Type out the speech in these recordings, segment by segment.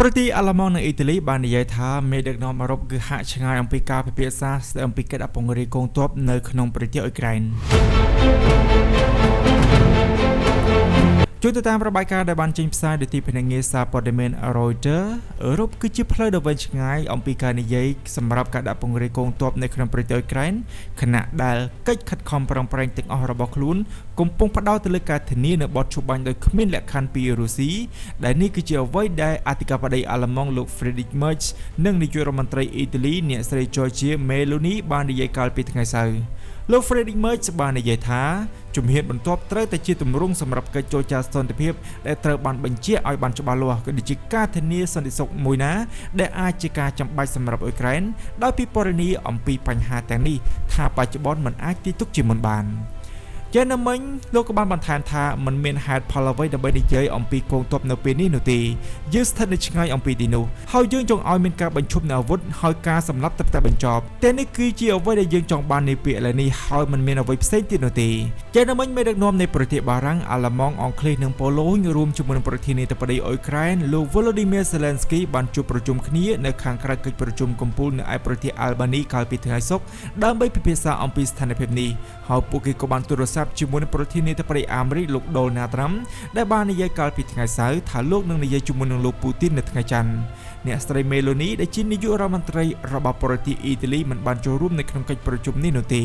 ប្រទេសអាល្លឺម៉ង់និងអ៊ីតាលីបាននិយាយថាមេដឹកនាំអឺរ៉ុបគឺហាក់ឆ្ងាយអំពីការពិភាក្សាស្ដីអំពីកិច្ចអពង្រីកកងទ័ពនៅក្នុងប្រទេសអ៊ុយក្រែនជួយទៅតាមរបាយការណ៍ដែលបានចេញផ្សាយដោយទីភ្នាក់ងារសារព័ត៌មាន Reuters អឺរ៉ុបគឺជាផ្លូវដ៏វែងឆ្ងាយអំពីការនិយាយសម្រាប់ការដាក់ពង្រាយកងទ័ពនៅក្នុងប្រទេសអ៊ុយក្រែនខណៈដែលកិច្ចខិតខំប្រឹងប្រែងទាំងអស់របស់ខ្លួនកំពុងផ្ដោតទៅលើការធានានៅបទជបាញ់ដោយគ្មានលក្ខខណ្ឌពីរុស្ស៊ីដែលនេះគឺជាអ្វីដែលអធិការបតីអាល្លឺម៉ង់លោក Friedrich Merz និងនាយករដ្ឋមន្ត្រីអ៊ីតាលីអ្នកស្រី Giorgia Meloni បាននិយាយកាលពីថ្ងៃសៅរ៍លោក Friedrich Merz បាននិយាយថាជំហានបន្ទាប់ត្រូវតែជាទម្រង់សម្រាប់កិច្ចចរចាសន្តិភាពដែលត្រូវបានបញ្ជាក់ឲ្យបានច្បាស់លាស់ក៏ដូចជាការធានាសន្តិសុខមួយណាដែលអាចជាការចាំបាច់សម្រាប់អ៊ុយក្រែនដោយពិពណ៌នាអំពីបញ្ហាទាំងនេះថាបច្ចុប្បន្នមិនអាចទាយទុកជាមុនបានជានៅមិញលោកក៏បានបន្ថែមថាมันមានហេតុផលអ្វីដើម្បីនិយាយអំពីកងទ័ពនៅពេលនេះនោះទេយើងស្ថិតនៅឆ្ងាយអំពីទីនោះហើយយើងចង់ឲ្យមានការបញ្ឈប់នៅអាវុធហើយការសម្លាប់ទឹកតែបញ្ចប់តែនេះគឺជាអ្វីដែលយើងចង់បាននាពេលឥឡូវនេះហើយมันមានអ្វីផ្សេងទៀតនោះទេជានៅមិញមេដឹកនាំនៃប្រទេសបារាំងអាល្លឺម៉ង់អង់គ្លេសនិងប៉ូឡូញរួមជាមួយនឹងប្រធានាធិបតីអ៊ុយក្រែនលោក Volodymyr Zelensky បានជួបប្រជុំគ្នានៅខាងក្រៅកិច្ចប្រជុំកំពូលនៅឯប្រទេសអាល់បានីកាលពីថ្ងៃសុក្រដើម្បីពិភាក្សាអំពីស្ថានភាពនេះហើយពួកគេក៏បានទូរស័ព្ទជាមួយនឹងប្រធានាធិបតីអាមេរិកលោក Donald Trump ដែលបាននិយាយកាលពីថ្ងៃសៅរ៍ថាលោកនឹងនិយាយជាមួយនឹងលោក Putin នៅថ្ងៃច័ន្ទអ្នកស្រី Meloni ដែលជានាយករដ្ឋមន្ត្រីរបស់ប្រទេសអ៊ីតាលីមិនបានចូលរួមនៅក្នុងកិច្ចប្រជុំនេះនោះទេ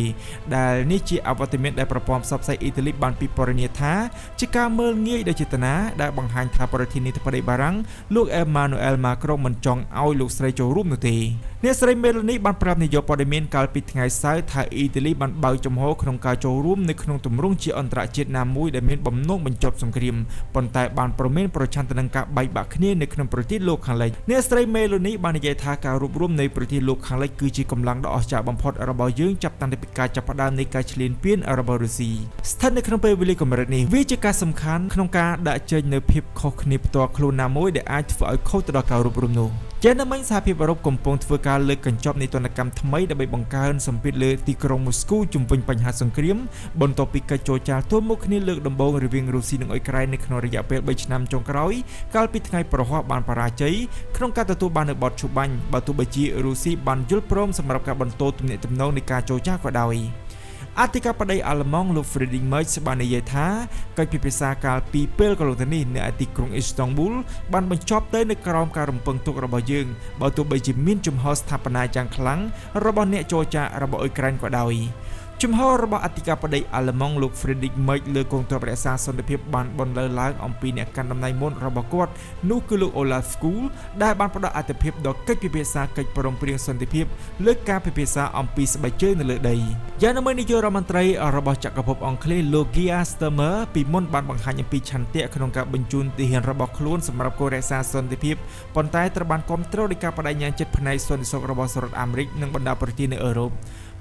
ដែលនេះជាអវត្តមានដែលប្រព័ន្ធផ្សព្វផ្សាយអ៊ីតាលីបានពិពណ៌នាថាជាការមើលងាយដោយចេតនាដែលបង្ហាញថាប្រធានាធិបតីបារាំងលោក Emmanuel Macron មិនចង់ឲ្យលោកស្រីចូលរួមនោះទេអ្នកស្រី Meloni បានប្រាប់នាយកព័ត៌មានកាលពីថ្ងៃសៅរ៍ថាអ៊ីតាលីបានបើកចំហក្នុងការចូលរួមនៅក្នុងទម្រង់ជាអន្តរជាតិណាមួយដែលមានបំណងបញ្ចប់សង្គ្រាមប៉ុន្តែបានប្រមានប្រឆាំងទៅនឹងការបែកបាក់គ្នានៅក្នុងប្រទេសលោកខាងលិចអ្នកស្រី Meloni បាននិយាយថាការរួបរวมនៃប្រទេសលោកខាងលិចគឺជាកម្លាំងដ៏អស្ចារ្យបំផុតរបស់យើងចាប់តាំងពីការចាប់ផ្ដើមនៃការឈ្លានពានរបស់រុស្ស៊ីស្ថិតនៅក្នុងពេលវេលាកម្រិតនេះវាជាការសំខាន់ក្នុងការដាក់ចេញនូវភាពខុសគ្នាផ្ទាល់ខ្លួនណាមួយដែលអាចធ្វើឲ្យខុសទៅដល់ការរួបរวมនោះជានៅមិញសហភាពអឺរ៉ុបកំពុងធ្វើការលើកកញ្ចប់នៃទណ្ឌកម្មថ្មីដើម្បីបង្កើនសម្ពាធលើទីក្រុងមូស្គូជំវិញបញ្ហាសង្គ្រាមបន្ទាប់ពីកិច្ចចរចាទល់មុខគ្នាលើកដំបូងរវាងរុស្ស៊ីនិងអ៊ុយក្រែននៅក្នុងរយៈពេល3ឆ្នាំចុងក្រោយកាលពីថ្ងៃប្រហ័សបានបរាជ័យក្នុងការទទួលបាននូវបទឈប់បាញ់បើទោះបីជារុស្ស៊ីបានយល់ព្រមសម្រាប់ការបន្តទំនាក់ទំនងនៃការចរចាក៏ដោយអធិការបតីអាល្លឺម៉ង់លោក Friedrich Merz បាននិយាយថាកិច្ចពិភាក្សាកាលពីពេលកន្លងទៅនេះនៅទីក្រុងអ៊ីស្តង់ប៊ូលបានបញ្ចប់ទៅនៅក្រោមការរំពឹងទុករបស់យើងបើទោះបីជាមានជំហរស្ថាបនាយ៉ាងខ្លាំងរបស់អ្នកចរចារបស់អ៊ុយក្រែនក៏ដោយជំហររបស់អធិការបតីអាល្លឺម៉ង់លោក Friedrich Merz លើកងទ័ពរក្សាសន្តិភាពបានបន្លឺឡើងអំពីអ្នកកាន់តំណែងមុនរបស់គាត់នោះគឺលោក Olaf Scholz ដែលបានផ្ដល់អាទិភាពដល់កិច្ចពិភាក្សាកិច្ចព្រមព្រៀងសន្តិភាពលើការពិភាក្សាអំពីស្បែកជើងនៅលើដីយ៉ាងណាមិញនាយករដ្ឋមន្ត្រីរបស់ចក្រភពអង់គ្លេសលោក Keir Starmer ពីមុនបានបង្ហាញអំពីឆន្ទៈក្នុងការបញ្ជូនទាហានរបស់ខ្លួនសម្រាប់គោលរក្សាសន្តិភាពប៉ុន្តែត្រូវបានគាំទ្រដោយការបដិញ្ញាចិត្តផ្នែកសន្តិសុខរបស់សហរដ្ឋអាមេរិកនិងបណ្ដាប្រទេសនៅអឺរ៉ុប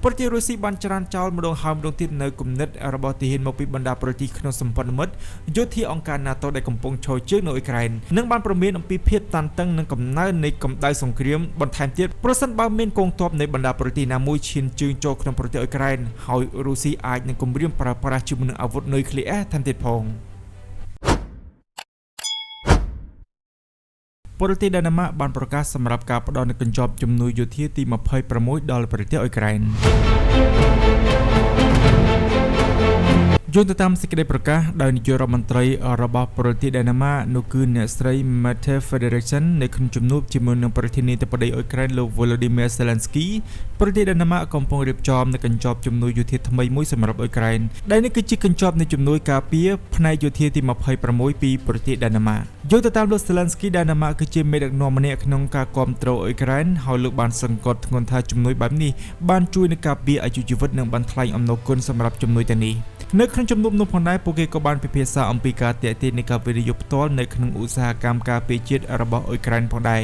ប្រទេសរុស្ស៊ីបានច្រានចោលម្ដងហើយម្ដងទៀតនៅគំនិតរបស់ទាហានមកពីបណ្ដាប្រទេសក្នុងសម្ព័ន្ធមិត្តយោធាអង្គការ NATO ដែលកំពុងឈរជើងនៅអ៊ុយក្រែននិងបានប្រមានអំពីភាពតានតឹងនិងកំណើននៃកម្ដៅសង្គ្រាមបន្ថែមទៀតប្រសិនបើមានកងទ័ពនៃបណ្ដាប្រទេសណាមួយឈានជើងចូលក្នុងប្រទេសអ៊ុយក្រែនហើយរុស្ស៊ីអាចនឹងគំរាមប្រើប្រាស់ជាមួយនឹងអាវុធនុយក្លេអ៊ែរថែមទៀតផងប្រទេសដាណឺម៉ាកបានប្រកាសសម្រាប់ការផ្ដល់នូវកញ្ចប់ជំនួយយោធាទី26ដល់ប្រទេសអ៊ុយក្រែនយោងទៅតាមសេចក្តីប្រកាសដោយនាយករដ្ឋមន្ត្រីរបស់ប្រទេសដាណឺម៉ាកនោះគឺអ្នកស្រី Mette Frederiksen នៅក្នុងជំនួបជាមួយនឹងប្រធានាធិបតីអ៊ុយក្រែនលោក Volodymyr Zelensky ប្រទេសដាណឺម៉ាកកំពុងរៀបចំនូវកញ្ចប់ជំនួយយោធាថ្មីមួយសម្រាប់អ៊ុយក្រែនដែលនេះគឺជាកញ្ចប់នៃជំនួយការពារផ្នែកយោធាទី26ពីប្រទេសដាណឺម៉ាកយោងទៅតាមលោក Zelensky ដាណឺម៉ាកគឺជាមេដឹកនាំម្នាក់ក្នុងការគ្រប់គ្រងអ៊ុយក្រែនហើយលោកបានសង្កត់ធ្ងន់ថាជំនួយបែបនេះបានជួយនឹងការពារអាយុជីវិតនិងបានថ្លែងអំណរគុណសម្រាប់ជំនួយទាំងនេះនៅក្នុងជំនួបនោះផងដែរពួកគេក៏បានពិភាក្សាអំពីការទាក់ទាញនៃការវិនិយោគផ្ទាល់នៅក្នុងឧស្សាហកម្មការពារជាតិរបស់អ៊ុយក្រែនផងដែរ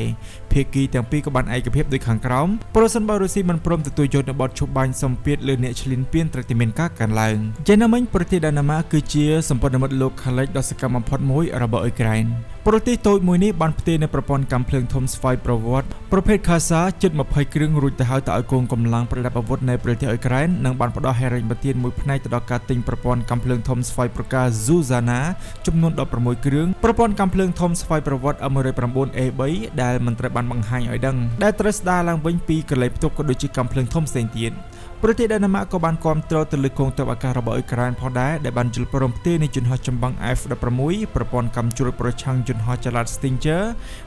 ភាគីទាំងពីរក៏បានឯកភាពដូចខាងក្រោមប្រសិនបើរុស្ស៊ីមិនព្រមទទួលយកនូវបទឈប់បាញ់សម្ពាធលើអ្នកឈ្លានពានត្រូវតែមានការកើនឡើងយ៉ាងណាមិញប្រទេសដាណឺម៉ាកគឺជាសម្ព័ន្ធមិត្តលោកខាងលិចដ៏សកម្មបំផុតមួយរបស់អ៊ុយក្រែន ប្រទេសតូចមួយនេះបានផ្ទេរនៅប្រព័ន្ធកាំភ្លើងធំស្វ័យប្រវត្តិប្រភេទ Kasa ជិត20គ្រឿងរួចទៅហើយទៅឲ្យកងកម្លាំងប្រដាប់អាវុធនៃប្រទេសអ៊ុយក្រែននិងបានផ្ដល់ហិរញ្ញប្បទានមួយផ្នែកទៅដល់ការទិញប្រព័ន្ធកាំភ្លើងធំស្វ័យប្រការ Zuzana ចំនួន16គ្រឿងប្រព័ន្ធកាំភ្លើងធំស្វ័យប្រវត្តិ M109A3 ដែលមិនត្រូវបានបង្ហាញឲ្យដឹងដែលត្រូវស្ដារឡើងវិញពីកន្លែងផ្ទុកក៏ដូចជាកាំភ្លើងធំផ្សេងទៀតប្រទេសដាណឺម៉ាកក៏បានគាំទ្រទៅលើកងទ័ពអាកាសរបស់អ៊ុយក្រែនផងដែរដែលបានយល់ព្រមផ្ទេរនៃយន្តហោះចម្បាំង F16 ប្រព័ន្ធកាំជ្រួចប្រឆាំងយន្តហោះចល័ត Stinger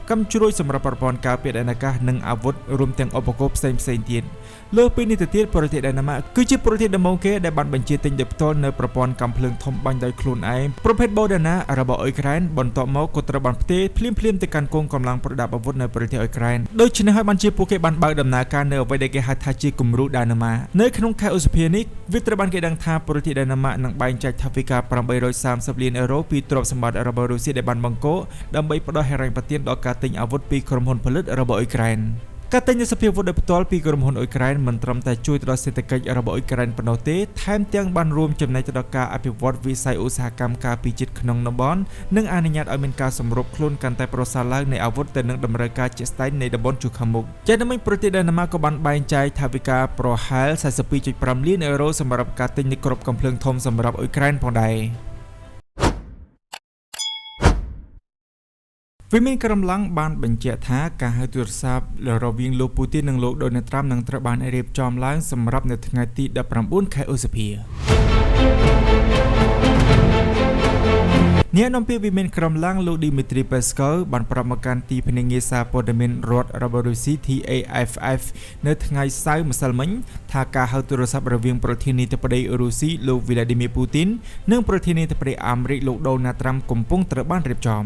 កាំជ្រួចសម្រាប់ប្រព័ន្ធការពារដែនអាកាសនិងអាវុធរួមទាំងឧបករណ៍ផ្សេងៗទៀតលើពីនេះទៅទៀតប្រទេសដាណឺម៉ាកគឺជាប្រទេសដំបូងគេដែលបានបញ្ជាទិញដោយផ្ទាល់នៅប្រព័ន្ធកាំភ្លើងធំបាញ់ដោយខ្លួនឯងប្រភេទ Bodana របស់អ៊ុយក្រែនបន្ទាប់មកក៏ត្រូវបានផ្ទេរភ្លាមៗទៅកាន់កងកម្លាំងប្រដាប់អាវុធនៅប្រទេសអ៊ុយក្រែនដូច្នេះហើយបានជាពួកគេបានបើកដំណើរការនៅអ្វីដែលគេហៅថាជាគំរូដាណឺម៉ានៅក្នុងខែឧសភានេះវាត្រូវបានគេដឹងថាប្រទេសដាណឺម៉ាកនឹងបែងចែកថវិកា830លានអឺរ៉ូពីទ្រព្យសម្បត្តិរបស់រុស្ស៊ីដែលបានបង្កដើម្បីផ្ដល់ហិរញ្ញប្បទានដល់ការទិញអាវុធពីក្រុមហ៊ុនផលិតរបស់អ៊ុយក្រែនការទិញសភាវុធដោយផ្ទាល់ពីក្រុមហ៊ុនអ៊ុយក្រែនមិនត្រឹមតែជួយទៅដល់សេដ្ឋកិច្ចរបស់អ៊ុយក្រែនប៉ុណ្ណោះទេថែមទាំងបានរួមចំណែកទៅដល់ការអភិវឌ្ឍវិស័យឧស្សាហកម្មការពារជាតិក្នុងតំបន់និងអនុញ្ញាតឲ្យមានការសម្របខ្លួនកាន់តែប្រសើរឡើងនៃអាវុធទៅនឹងតម្រូវការជាក់ស្ដែងនៃតំបន់ជួរខាងមុខជាដំណឹងប្រទេសដាណឺម៉ាកក៏បានបែងចែកថវិកាប្រហែល 42.5 លានអឺរ៉ូសម្រាប់ការទិញនៃគ្រាប់កាំភ្លើងធំសម្រាប់អ៊ុយក្រែនផងដែរវិមានក្រមឡាំងបានបញ្ជាក់ថាការហៅទូរស័ព្ទរវាងលោកពូទីននិងលោកដូណាល់ត្រាំនឹងត្រូវបានរៀបចំឡើងសម្រាប់នៅថ្ងៃទី19ខែឧសភាអ្នកនាំពាក្យវិមានក្រមឡាំងលោក Dmitry Peskov បានប្រាប់មកកាន់ទីភ្នាក់ងារសារព័ត៌មានរដ្ឋរបស់រុស្ស៊ី TAFF នៅថ្ងៃសៅរ៍ម្សិលមិញថាការហៅទូរស័ព្ទរវាងប្រធានាធិបតីរុស្ស៊ីលោក Vladimir Putin និងប្រធានាធិបតីអាមេរិកលោក Donald Trump កំពុងត្រូវបានរៀបចំ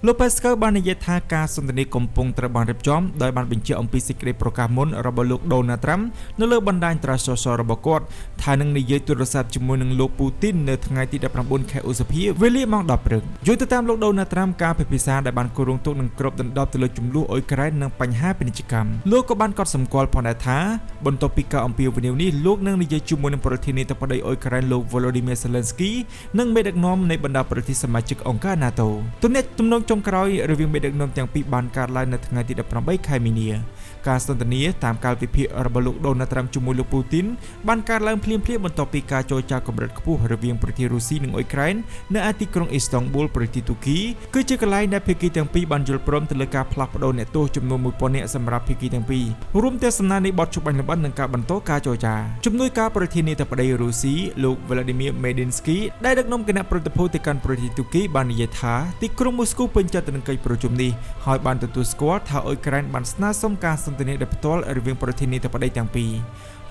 លោក Peskov បាននិយាយថាការសន្ទនាកំពុងត្រូវបានរៀបចំដោយបានបញ្ជាក់អំពីសេចក្តីប្រកាសមុនរបស់លោក Donald Trump នៅលើបណ្ដាញត្រសសរបស់គាត់ថានឹងនិយាយទូរស័ព្ទជាមួយនឹងលោក Putin នៅថ្ងៃទី19ខែឧសភាវេលាម៉ោង 10 ព្រឹកយល់ទៅតាមលោក Donald Trump ការពិភាក្សាដែលបានគោរពទុកនឹងគ្របដណ្ដប់ទៅលើចំនួនអ៊ុយក្រែននិងបញ្ហាពាណិជ្ជកម្មលោកក៏បានកត់សម្គាល់ផងដែរថាបន្ទាប់ពីការអំពាវនាវនេះលោកនឹងនិយាយជាមួយនឹងប្រធានាធិបតីអ៊ុយក្រែនលោក Volodymyr Zelensky និងមេដឹកនាំនៃបណ្ដាប្រទេសសមាជិកអង្គការ NATO ទំនងចុងក្រោយរវាងមេដឹកនាំទាំងពីរបានកើតឡើងនៅថ្ងៃទី18ខែមីនាការសន្ទនាតាមកាលវិភាគរបស់លោក Donald Trump ជាមួយលោក Putin បានកើតឡើងភ្លាមៗបន្ទាប់ពីការចរចាកម្រិតខ្ពស់រវាងប្រទេសរុស្ស៊ីនិងអ៊ុយក្រែននៅឯទីក្រុងអ៊ីស្តង់ប៊ុលប្រទេសទូគីគឺជាកន្លែងដែលភាគីទាំងពីរបានយល់ព្រមទៅលើការផ្លាស់ប្ដូរអ្នកទោសចំនួន 1000 នាក់សម្រាប់ភាគីទាំងពីររួមទាំងសំណើនៃបទជប់បាញ់ល្បិននិងការបន្តការចរចាជំនួយការប្រធានាធិបតីរុស្ស៊ីលោក Vladimir Medinsky ដែលដឹកនាំគណៈប្រតិភូទៅកាន់ប្រទេសទូគីបាននិយាយថាទីក្រុងមូស្គូពេញចិត្តទៅនឹងកិច្ចប្រជុំនេះហើយបានទទួលស្គាល់ថាអ៊ុយក្រែនបានស្នើសុំការសន្ទនាដោយផ្ទាល់រវាងប្រធានាធិបតីទាំងពីរ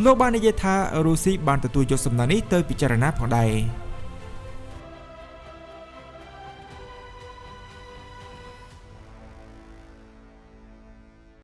លោកបាននិយាយថារុស្ស៊ីបានទទួលយកសំណើនេះទៅពិចារណាផងដែរ